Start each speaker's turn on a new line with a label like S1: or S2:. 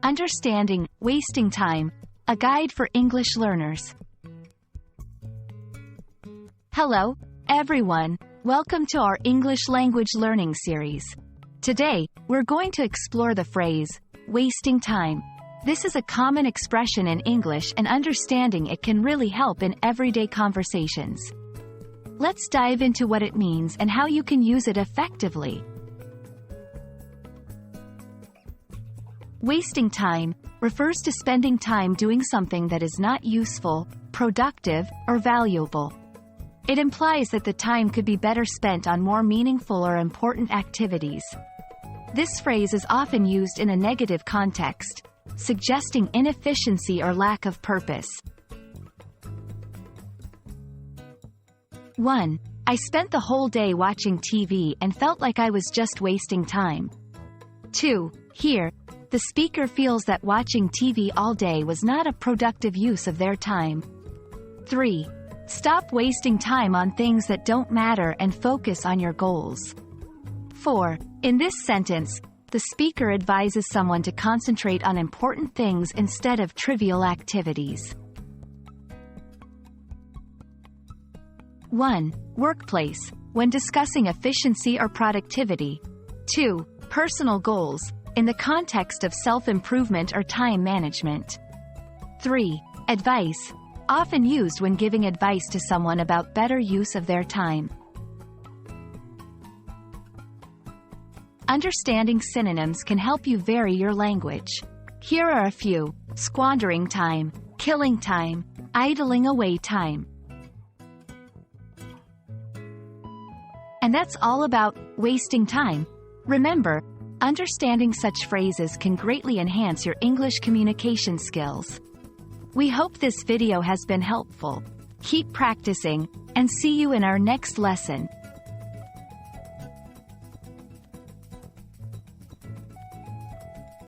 S1: Understanding wasting time, a guide for English learners. Hello, everyone. Welcome to our English language learning series. Today, we're going to explore the phrase, wasting time. This is a common expression in English, and understanding it can really help in everyday conversations. Let's dive into what it means and how you can use it effectively. Wasting time refers to spending time doing something that is not useful, productive, or valuable. It implies that the time could be better spent on more meaningful or important activities. This phrase is often used in a negative context, suggesting inefficiency or lack of purpose. 1. I spent the whole day watching TV and felt like I was just wasting time. 2. Here, the speaker feels that watching TV all day was not a productive use of their time. 3. Stop wasting time on things that don't matter and focus on your goals. 4. In this sentence, the speaker advises someone to concentrate on important things instead of trivial activities. 1. Workplace, when discussing efficiency or productivity. 2. Personal goals, in the context of self-improvement or time management. 3. Advice, often used when giving advice to someone about better use of their time. Understanding synonyms can help you vary your language. Here are a few: squandering time, killing time, idling away time. And that's all about wasting time. Remember, understanding such phrases can greatly enhance your English communication skills. We hope this video has been helpful. Keep practicing, and see you in our next lesson.